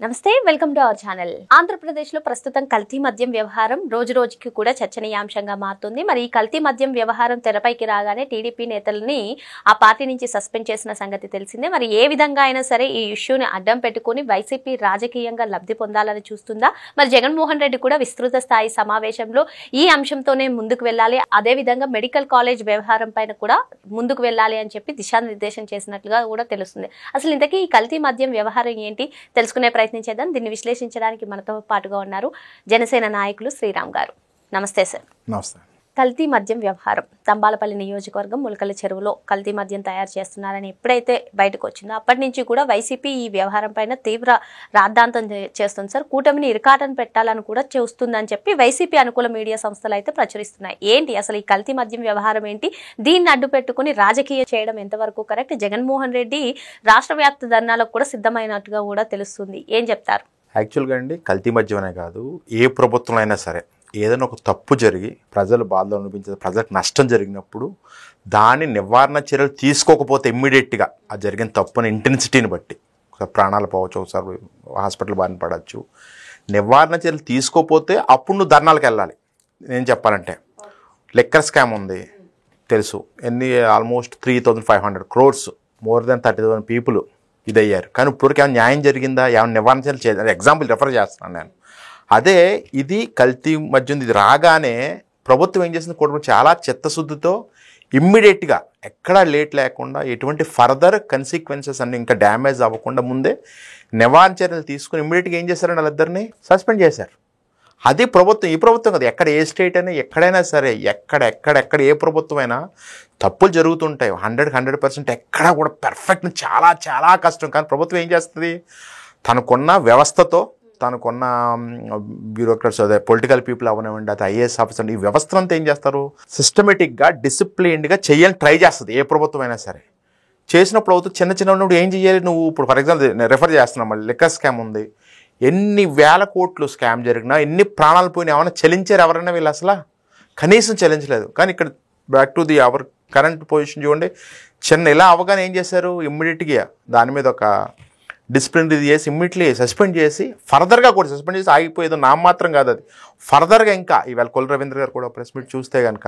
నమస్తే welcome to our channel. ఆంధ్రప్రదేశ్లో ప్రస్తుతం కల్తీ మద్యం వ్యవహారం రోజు రోజుకి కూడా చర్చనీయాంశంగా మారుతుంది. మరి ఈ కల్తీ మద్యం వ్యవహారం తెరపైకి రాగానే టీడీపీ నేతలని ఆ పార్టీ నుంచి సస్పెండ్ చేసిన సంగతి తెలిసిందే. మరి ఏ విధంగా అయినా సరే ఈ ఇష్యూని అడ్డం పెట్టుకుని వైసీపీ రాజకీయంగా లబ్ధి పొందాలని చూస్తుందా? మరి జగన్మోహన్ రెడ్డి కూడా విస్తృత స్థాయి సమావేశంలో ఈ అంశంతోనే ముందుకు వెళ్ళాలి, అదే విధంగా మెడికల్ కాలేజ్ వ్యవహారం పైన కూడా ముందుకు వెళ్ళాలి అని చెప్పి దిశానిర్దేశం చేసినట్లుగా కూడా తెలుస్తుంది. అసలు ఇంతకీ ఈ కల్తీ మద్యం వ్యవహారం ఏంటి తెలుసుకునే ప్రయత్నించేద్దాం. దీన్ని విశ్లేషించడానికి మనతో పాటుగా ఉన్నారు జనసేన నాయకులు శ్రీరామ్ గారు. నమస్తే సార్. నమస్తే. కల్తీ మద్యం వ్యవహారం తంబాలపల్లి నియోజకవర్గం ములకల చెరువులో కల్తీ మద్యం తయారు చేస్తున్నారని ఎప్పుడైతే బయటకు వచ్చిందో అప్పటి నుంచి కూడా వైసీపీ ఈ వ్యవహారం పైన తీవ్ర రాద్ధాంతం చేస్తుంది సార్. కూటమిని ఇరకాటం పెట్టాలని కూడా చూస్తుందని చెప్పి వైసీపీ అనుకూల మీడియా సంస్థలు అయితే ప్రచురిస్తున్నాయి. ఏంటి అసలు ఈ కల్తీ మద్యం వ్యవహారం ఏంటి? దీన్ని అడ్డు పెట్టుకుని రాజకీయం చేయడం ఎంతవరకు కరెక్ట్? జగన్మోహన్ రెడ్డి రాష్ట్ర వ్యాప్త ధర్నాలకు కూడా సిద్ధమైనట్టుగా కూడా తెలుస్తుంది. ఏం చెప్తారు? యాక్చువల్గా అండి, కల్తీ మద్యం అనే కాదు, ఏ ప్రభుత్వం అయినా సరే ఏదైనా ఒక తప్పు జరిగి ప్రజలు బాధలు అనిపించే ప్రజలకు నష్టం జరిగినప్పుడు దాని నివారణ చర్యలు తీసుకోకపోతే ఇమ్మీడియట్గా ఆ జరిగిన తప్పుని ఇంటెన్సిటీని బట్టి ప్రాణాలు పోవచ్చు, ఒకసారి హాస్పిటల్ బారిన పడవచ్చు. నివారణ చర్యలు తీసుకోకపోతే అప్పుడు నువ్వు ధర్నాలకు వెళ్ళాలి. నేను చెప్పాలంటే లిక్కర్ స్కామ్ ఉంది తెలుసు, almost 3,500 crores, more than 30,000 people ఇదయ్యారు. కానీ ఇప్పటివరకు ఏమైనా న్యాయం జరిగిందా? ఏమైనా నివారణ చర్యలు చేయాలి? ఎగ్జాంపుల్ రెఫర్ చేస్తున్నాను నేను. అదే ఇది కల్తీ మద్యం ఇది రాగానే ప్రభుత్వం ఏం చేసింది, కూడా చాలా చిత్తశుద్ధితో ఇమ్మీడియట్గా ఎక్కడా లేట్ లేకుండా ఎటువంటి ఫర్దర్ కన్సిక్వెన్సెస్ అన్ని ఇంకా డ్యామేజ్ అవ్వకుండా ముందే నివారణ చర్యలు తీసుకుని ఇమ్మీడియట్గా ఏం చేశారంటే వాళ్ళిద్దరిని సస్పెండ్ చేశారు. అది ప్రభుత్వం, ఈ ప్రభుత్వం కదా, ఎక్కడ ఏ స్టేట్ అయినా ఎక్కడైనా సరే ఎక్కడ ఏ ప్రభుత్వం అయినా తప్పులు జరుగుతుంటాయి. 100% ఎక్కడా కూడా పర్ఫెక్ట్ చాలా చాలా కష్టం. కానీ ప్రభుత్వం ఏం చేస్తుంది, తనకున్న వ్యవస్థతో తనకున్న బ్యూరోక్రాట్స్, అదే పొలిటికల్ పీపుల్ అవనివ్వండి, అది ఐఏఎస్ ఆఫీసర్, ఈ వ్యవస్థ అంతా ఏం చేస్తారు, సిస్టమేటిక్గా డిసిప్లిన్డ్గా చేయాలని ట్రై చేస్తుంది ఏ ప్రభుత్వం అయినా సరే. చేసినప్పుడు అవుతుంది చిన్న ఉన్నప్పుడు ఏం చేయాలి నువ్వు. ఇప్పుడు ఫర్ ఎగ్జాంపుల్ నేను రెఫర్ చేస్తున్నాం, మళ్ళీ లిక్కర్ స్కామ్ ఉంది, ఎన్ని వేల కోట్లు స్కామ్ జరిగినా, ఎన్ని ప్రాణాలు పోయినా, ఏమైనా చెల్లించారు ఎవరైనా? వీళ్ళు అసలు కనీసం చెల్లించలేదు. కానీ ఇక్కడ back to the our current position చూడండి, ఇలా అవగానే ఏం చేశారు, ఇమ్మీడియట్గా దాని మీద ఒక డిసిప్లినరీ చేసి ఇమ్మీడియట్లీ సస్పెండ్ చేసి, ఫర్దర్గా కూడా సస్పెండ్ చేసి ఆగిపోయేది నా మాత్రం కాదు, అది ఫర్దర్గా ఇంకా ఇవాళ కొల్లు రవీంద్ర గారు కూడా ప్రెస్ మీట్ చూస్తే కనుక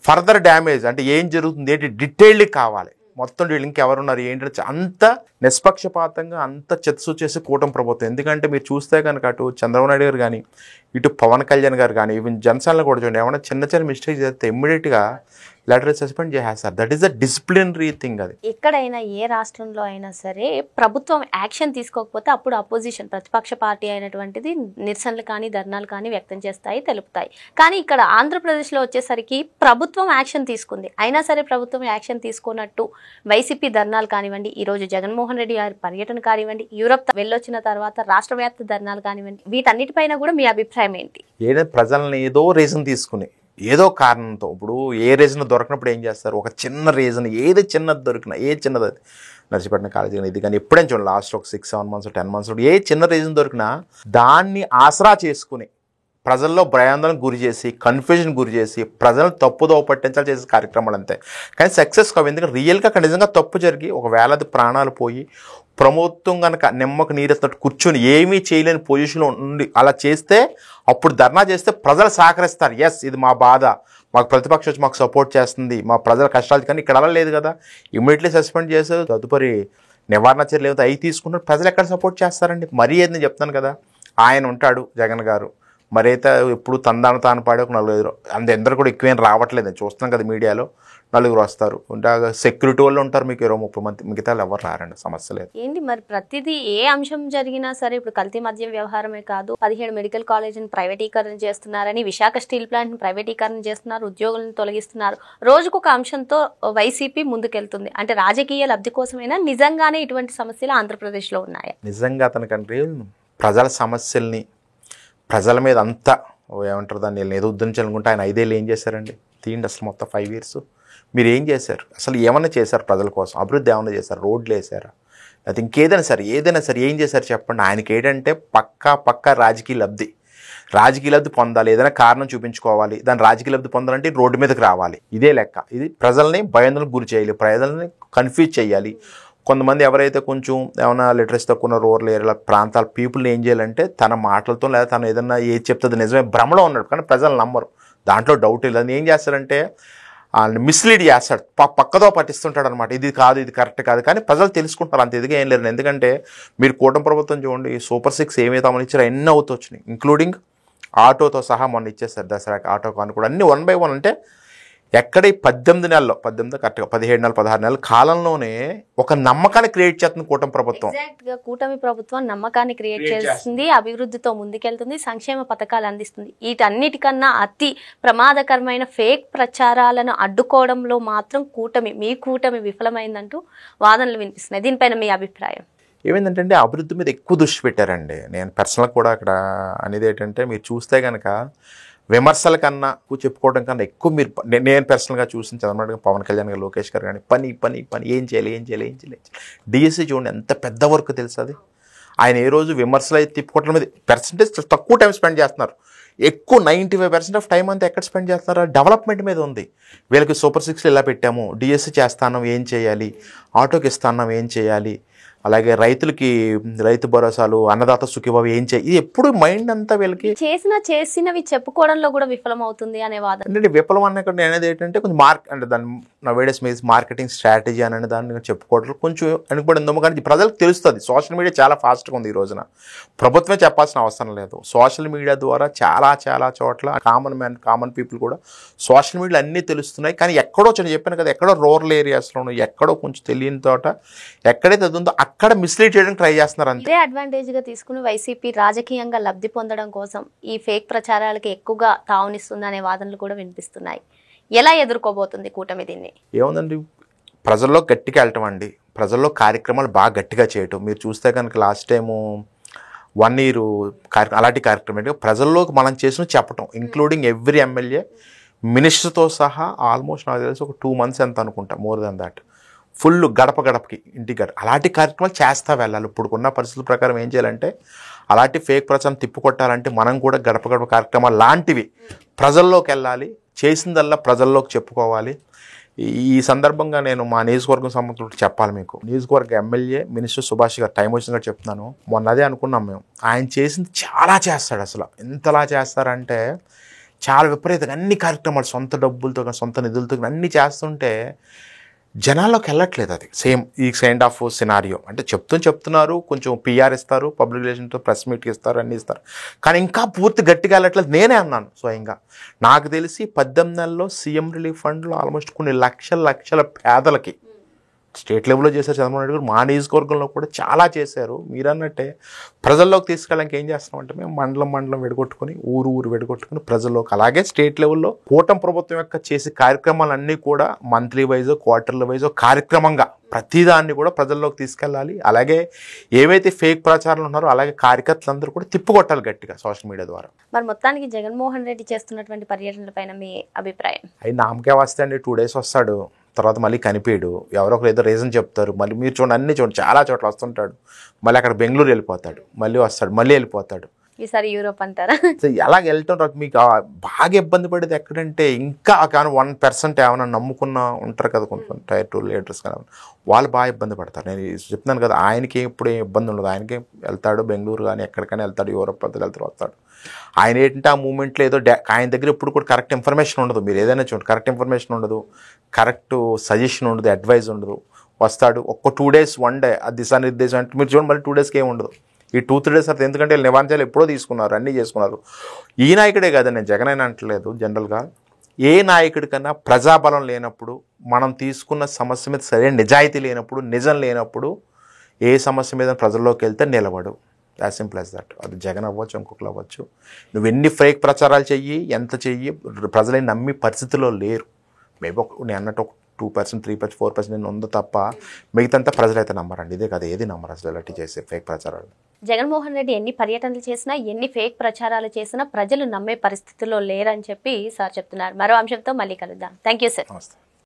ఫర్దర్ డ్యామేజ్ అంటే ఏం జరుగుతుంది ఏంటి డీటెయిల్డ్ కావాలి మొత్తం. వీళ్ళు ఇంకెవరున్నారు ఏంటంటే అంత నిష్పక్షపాతంగా అంత చిత్తశుద్ధి చేసి కూటమి ప్రభుత్వం. ఎందుకంటే మీరు చూస్తే కనుక అటు చంద్రబాబు నాయుడు గారు కానీ, ఇటు పవన్ కళ్యాణ్ గారు కానీ, ఈవెన్ జనసేనలో కూడా చూడండి, ఏమైనా చిన్న మిస్టేక్ చేస్తే ఇమ్మీడియట్గా లెటర్ సస్పెండ్ చేసేస్తారు. That is the disciplinary thing. అది ఎక్కడైనా ఏ రాష్ట్రంలో అయినా సరే ప్రభుత్వం యాక్షన్ తీసుకోకపోతే అప్పుడు అపోజిషన్ ప్రతిపక్ష పార్టీ అయినటువంటిది నిరసనలు కానీ ధర్నాలు కానీ వ్యక్తం చేస్తాయి, తెలుపుతాయి. కానీ ఇక్కడ ఆంధ్రప్రదేశ్లో వచ్చేసరికి ప్రభుత్వం యాక్షన్ తీసుకుంది, అయినా సరే ప్రభుత్వం యాక్షన్ తీసుకున్నట్టు వైసీపీ ధర్నాలు కానివ్వండి, ఈరోజు జగన్మోహన్ రెడ్డి గారి పర్యటన కానివ్వండి, యూరప్ వెళ్ళొచ్చిన తర్వాత రాష్ట్ర వ్యాప్త ధర్నాలు కానివ్వండి, వీటన్నిటిపైన కూడా మీ అభిప్రాయం ఏంటి? ఏదైనా ప్రజల్ని ఏదో రీజన్ తీసుకుని ఏదో కారణంతో, ఇప్పుడు ఏ రీజన్ దొరకనప్పుడు ఏం చేస్తారు, ఒక చిన్న రీజన్, ఏది చిన్నది దొరికినా, ఏ చిన్నది అది నర్సీపట్నం కాలేజీ కానీ ఇది కానీ ఎప్పుడైనా చూడండి, లాస్ట్ ఒక 6-7 months 10 months ఏ చిన్న రీజన్ దొరికినా దాన్ని ఆసరా చేసుకుని ప్రజల్లో భయాందోళనకు గురి చేసి, కన్ఫ్యూజన్ గురి చేసి, ప్రజలను తప్పుదో పట్టించాలి చేసే కార్యక్రమాలు అంతే. కానీ సక్సెస్ కావు. ఎందుకంటే రియల్గా అక్కడ నిజంగా తప్పు జరిగి ఒకవేళ అది ప్రాణాలు పోయి ప్రభుత్వం కనుక నిమ్మకు నీరెత్తినట్టు కూర్చొని ఏమీ చేయలేని పొజిషన్లో ఉండి అలా చేస్తే, అప్పుడు ధర్నా చేస్తే ప్రజలు సహకరిస్తారు. ఎస్, ఇది మా బాధ, మాకు ప్రతిపక్షం వచ్చి మాకు సపోర్ట్ చేస్తుంది, మా ప్రజల కష్టాలు. కానీ ఇక్కడ అలా లేదు కదా, ఇమ్మీడియట్లీ సస్పెండ్ చేశారు. తదుపరి నివారణ చర్యలు ఏదో అవి తీసుకుంటారు. ప్రజలు ఎక్కడ సపోర్ట్ చేస్తారండి? మరీ ఏది నేను చెప్తాను కదా, ఆయన ఉంటాడు జగన్ గారు, మరైతే ఎప్పుడు తాను పాడే ఒక 4 అందరూ కూడా ఎక్కువేం రావట్లేదు, చూస్తున్నాం కదా మీడియాలో, 4 వస్తారు, సెక్యూరిటీ వాళ్ళు ఉంటారు, మీకు 20-30 మంది, మిగతా ఎవరు రారండి, సమస్య లేదు. ఏంటి మరి ప్రతిదీ ఏ అంశం జరిగినా సరే, ఇప్పుడు కల్తీ మద్యం వ్యవహారమే కాదు, 17 మెడికల్ కాలేజీని ప్రైవేటీకరణ చేస్తున్నారని, విశాఖ స్టీల్ ప్లాంట్ ని ప్రైవేటీకరణ చేస్తున్నారు, ఉద్యోగులను తొలగిస్తున్నారు, రోజుకొక అంశంతో వైసీపీ ముందుకెళ్తుంది. అంటే రాజకీయ లబ్ధి కోసమైనా నిజంగానే ఇటువంటి సమస్యలు ఆంధ్రప్రదేశ్ లో ఉన్నాయా? నిజంగా అతనికంటే ప్రజల సమస్యల్ని, ప్రజల మీద అంతా ఏమంటారు దాన్ని ఏదో ఉద్ధరించాలనుకుంటే ఆయన 5 ఏళ్ళు ఏం చేశారండి? తీయండి అసలు మొత్తం 5 years మీరు ఏం చేశారు? అసలు ఏమన్నా చేశారు ప్రజల కోసం? అభివృద్ధి ఏమన్నా చేశారు? రోడ్లు వేసారా? అది ఇంకేదైనా సరే ఏదైనా సరే ఏం చేశారు చెప్పండి. ఆయనకి ఏంటంటే పక్కా రాజకీయ లబ్ధి పొందాలి, ఏదైనా కారణం చూపించుకోవాలి, దాని రాజకీయ లబ్ధి పొందాలంటే రోడ్డు మీదకి రావాలి, ఇదే లెక్క. ఇది ప్రజల్ని భయాందోళనకు గురి చేయాలి, ప్రజల్ని కన్ఫ్యూజ్ చేయాలి, కొంతమంది ఎవరైతే కొంచెం ఏమైనా లిటరసీ తక్కువ రూరల్ ఏరియా ప్రాంతాల పీపుల్ని ఏం చేయాలంటే తన మాటలతో లేదా తను ఏదన్నా ఏది చెప్తుంది నిజమే భ్రమలో ఉన్నాడు కానీ ప్రజలు నమ్మరు, దాంట్లో డౌట్ లేదు. ఏం చేస్తారంటే వాళ్ళని మిస్లీడ్ చేస్తాడు, పక్కదో పట్టిస్తుంటాడు అనమాట. ఇది కాదు, ఇది కరెక్ట్ కాదు, కానీ ప్రజలు తెలుసుకుంటారు. అంత ఎదిగా ఏం లేదు. ఎందుకంటే మీరు కూటమి ప్రభుత్వం చూడండి, సూపర్ 6 ఏమైతే అమలు ఇచ్చారో ఎన్ని అవుతూ వచ్చినాయి, ఇంక్లూడింగ్ ఆటోతో సహా మొన్న ఇచ్చేస్తారు దసరాకి ఆటో కాను కూడా అన్ని 1 by 1. అంటే ఎక్కడ ఈ 18 నెలల్లో 18 కరెక్ట్గా 17 నెలలు 16 నెలల కాలంలోనే ఒక నమ్మకాన్ని క్రియేట్ చేస్తుంది కూటమి ప్రభుత్వం. ఎగ్జాక్ట్ గా కూటమి ప్రభుత్వం నమ్మకాన్ని క్రియేట్ చేస్తుంది, అభివృద్ధితో ముందుకెళ్తుంది, సంక్షేమ పథకాలు అందిస్తుంది. వీటన్నిటికన్నా అతి ప్రమాదకరమైన ఫేక్ ప్రచారాలను అడ్డుకోవడంలో మాత్రం మీ కూటమి విఫలమైందంటూ వాదనలు వినిపిస్తున్నాయి. దీనిపైన మీ అభిప్రాయం ఏమైందంటే అభివృద్ధి మీద ఎక్కువ దృష్టి పెట్టారండి. నేను పర్సనల్గా కూడా అక్కడ అనేది ఏంటంటే మీరు చూస్తే కనుక విమర్శల కన్నా చెప్పుకోవడం కన్నా ఎక్కువ మీరు నేను పర్సనల్గా చూసిన చంద్రబాబు పవన్ కళ్యాణ్ గారు లోకేష్ గారు కానీ పని పని పని ఏం చేయాలి. డిఎస్సి చూడండి ఎంత పెద్ద వర్క్ తెలుసు అది. ఆయన ఏ రోజు విమర్శలు అయితే తిప్పుకోవడం మీద పర్సంటేజ్ తక్కువ టైం స్పెండ్ చేస్తున్నారు, ఎక్కువ 95% ఆఫ్ టైం అంతా ఎక్కడ స్పెండ్ చేస్తున్నారు, డెవలప్మెంట్ మీద ఉంది. వీళ్ళకి సూపర్ 6 ఇలా పెట్టాము, డిఎస్సి చేస్తాను ఏం చేయాలి, ఆటోకి ఇస్తాను ఏం చేయాలి, అలాగే రైతులకి రైతు భరోసాలు, అన్నదాత సుఖీబాబు ఏం చేయాలి, ఇది ఎప్పుడు మైండ్ అంతా వీళ్ళకి చేసినవి చెప్పుకోవడంలో కూడా విఫలం అవుతుంది అనే వాదన. అంటే విఫలం అన్న నేను అనేది ఏంటంటే కొంచెం అంటే దాన్ని నా వేడేస్ మీన్స్ మార్కెటింగ్ స్ట్రాటజీ అని దాన్ని చెప్పుకోవడం కొంచెం వెనుకబడిందేమో, కానీ ప్రజలకు తెలుస్తుంది. సోషల్ మీడియా చాలా ఫాస్ట్గా ఉంది ఈ రోజున, ప్రభుత్వమే చెప్పాల్సిన అవసరం లేదు. సోషల్ మీడియా ద్వారా చాలా చాలా చోట్ల కామన్ పీపుల్ కూడా సోషల్ మీడియాలో అన్నీ తెలుస్తున్నాయి. కానీ ఎక్కడో చెప్పాను కదా, ఎక్కడో రూరల్ ఏరియాస్లోనూ ఎక్కడో కొంచెం తెలియని తోట ఎక్కడైతే అది ఉందో అక్కడ మిస్లీడ్ చేయడానికి ట్రై చేస్తున్నారు. అంతే అడ్వాంటేజ్ గా తీసుకుని వైసీపీ రాజకీయంగా లబ్ధి పొందడం కోసం ఈ ఫేక్ ప్రచారాలకి ఎక్కువగా తావునిస్తుంది అనే వాదనలు కూడా వినిపిస్తున్నాయి. ఎలా ఎదుర్కోబోతుంది కూటమి దీన్ని? ఏముందండి, ప్రజల్లో గట్టిగా వెళ్ళటం అండి, ప్రజల్లో కార్యక్రమాలు బాగా గట్టిగా చేయటం. మీరు చూస్తే కనుక లాస్ట్ టైము 1 year అలాంటి కార్యక్రమం ప్రజల్లోకి మనం చేసిన చెప్పటం, ఇంక్లూడింగ్ ఎవ్రీ ఎమ్మెల్యే మినిస్టర్తో సహా ఆల్మోస్ట్ నాకు తెలిసి ఒక 2 months ఎంత అనుకుంటా, మోర్ దాన్ దాట్, ఫుల్ గడప గడపకి ఇంటికి అలాంటి కార్యక్రమాలు చేస్తూ వెళ్ళాలి. ఇప్పుడున్న పరిస్థితుల ప్రకారం ఏం చేయాలంటే అలాంటి ఫేక్ ప్రచారం తిప్పుకొట్టాలంటే మనం కూడా గడప గడప కార్యక్రమాలు లాంటివి ప్రజల్లోకి వెళ్ళాలి, చేసిందల్లా ప్రజల్లోకి చెప్పుకోవాలి. ఈ సందర్భంగా నేను మా నియోజకవర్గం సంబంధించి చెప్పాలి మీకు, నియోజకవర్గ ఎమ్మెల్యే మినిస్టర్ సుభాష్ గారు టైం వచ్చినట్టు చెప్తున్నాను. మొన్న అదే అనుకున్నాం మేము, ఆయన చేసింది చాలా చేస్తాడు. అసలు ఎంతలా చేస్తారంటే చాలా విపరీతంగా అన్ని కార్యక్రమాలు సొంత డబ్బులతో సొంత నిధులతో అన్నీ చేస్తుంటే జనాల్లోకి వెళ్ళట్లేదు. అది సేమ్ ఈ కైండ్ ఆఫ్ సినారియో. అంటే చెప్తున్నారు, కొంచెం పిఆర్ ఇస్తారు, పబ్లిక్ రిలేషన్తో ప్రెస్ మీట్కి ఇస్తారు, అన్నీ ఇస్తారు, కానీ ఇంకా పూర్తి గట్టిగా వెళ్ళట్లేదు. నేనే అన్నాను స్వయంగా, నాకు తెలిసి 18 నెలల్లో సీఎం రిలీఫ్ ఫండ్లో ఆల్మోస్ట్ కొన్ని లక్షల పేదలకి స్టేట్ లెవెల్లో చేశారు చంద్రబాబు నాయుడు గారు, మా నియోజకవర్గంలో కూడా చాలా చేశారు. మీరన్నట్టే ప్రజల్లోకి తీసుకెళ్ళడానికి ఏం చేస్తున్నామంటే మేము మండలం విడగొట్టుకుని ఊరు విడగొట్టుకుని ప్రజల్లోకి, అలాగే స్టేట్ లెవెల్లో కూటమి ప్రభుత్వం యొక్క చేసే కార్యక్రమాలన్నీ కూడా మంత్లీ వైజో క్వార్టర్లీ వైజో కార్యక్రమంగా ప్రతిదాన్ని కూడా ప్రజల్లోకి తీసుకెళ్ళాలి. అలాగే ఏవైతే ఫేక్ ప్రచారాలు ఉన్నారో అలాగే కార్యకర్తలందరూ కూడా తిప్పుకొట్టాలి గట్టిగా సోషల్ మీడియా ద్వారా. మరి మొత్తానికి జగన్మోహన్ రెడ్డి చేస్తున్నటువంటి పర్యటనలపైన మీ అభిప్రాయం? అవి నామకే వస్తే అండి, 2 days వస్తాడు, తర్వాత మళ్ళీ కనిపించడు, ఎవరో ఒకరు ఏదో రీజన్ చెప్తారు, మళ్ళీ మీరు చూడండి అన్ని చూడండి చాలా చోట్ల వస్తుంటాడు, మళ్ళీ అక్కడ బెంగళూరు వెళ్ళిపోతాడు, మళ్ళీ వస్తాడు, మళ్ళీ వెళ్ళిపోతాడు. ఈసారి యూరోప్ అంటారా? ఎలాగ వెళ్ళటం మీకు బాగా ఇబ్బంది పడేది ఎక్కడంటే, ఇంకా కానీ 1% ఏమైనా నమ్ముకున్న ఉంటారు కదా కొంచెం Tier 2 లీడర్స్ కానీ, వాళ్ళు బాగా ఇబ్బంది పడతారు. నేను చెప్తున్నాను కదా, ఆయనకి ఎప్పుడు ఏం ఇబ్బంది ఉండదు, ఆయనకి వెళ్తాడు బెంగళూరు కానీ ఎక్కడికైనా వెళ్తాడు, యూరోప్ వెళ్తాడు వస్తాడు. ఆయన ఏంటంటే ఆ మూమెంట్లో ఏదో ఆయన దగ్గర ఎప్పుడు కూడా కరెక్ట్ ఇన్ఫర్మేషన్ ఉండదు. మీరు ఏదైనా చూడండి, కరెక్ట్ ఇన్ఫర్మేషన్ ఉండదు, కరెక్ట్ సజెషన్ ఉండదు, అడ్వైజ్ ఉండదు. వస్తాడు ఒక్క 2 days 1 day అది దిశానిర్దేశం అంటే మీరు చూడండి, మళ్ళీ 2 daysకి ఏమి ఉండదు. ఈ 2-3 days అర్థం, ఎందుకంటే నివారించాలి ఎప్పుడో తీసుకున్నారు, అన్నీ చేసుకున్నారు. ఈ నాయకుడే కాదు, నేను జగన్ అయినా అంటలేదు, జనరల్గా ఏ నాయకుడికన్నా ప్రజాబలం లేనప్పుడు, మనం తీసుకున్న సమస్య మీద సరైన నిజాయితీ లేనప్పుడు, నిజం లేనప్పుడు ఏ సమస్య మీద ప్రజల్లోకి వెళ్తే నిలబడు. As simple as that. అది జగన్ అవ్వచ్చు, ఇంకొకరు అవ్వచ్చు. నువ్వు ఎన్ని ఫేక్ ప్రచారాలు చెయ్యి, ఎంత చెయ్యి, ప్రజలని నమ్మి పరిస్థితిలో లేరు. మేబీ నేను అన్నట్టు ఒక 2%, 3%, 4% ఉందో తప్ప మిగతాంతా ప్రజలైతే నమ్మరండి. ఇదే కదా, ఏది నమ్మరు అసలు ఇలాంటి చేసే ఫేక్ ప్రచారాలు. జగన్మోహన్ రెడ్డి ఎన్ని పర్యటనలు చేసినా, ఎన్ని ఫేక్ ప్రచారాలు చేసినా ప్రజలు నమ్మే పరిస్థితిలో లేరని చెప్పి సార్ చెప్తున్నారు. మరో అంశంతో మళ్ళీ కలుద్దాం. Thank you sir. నమస్తే.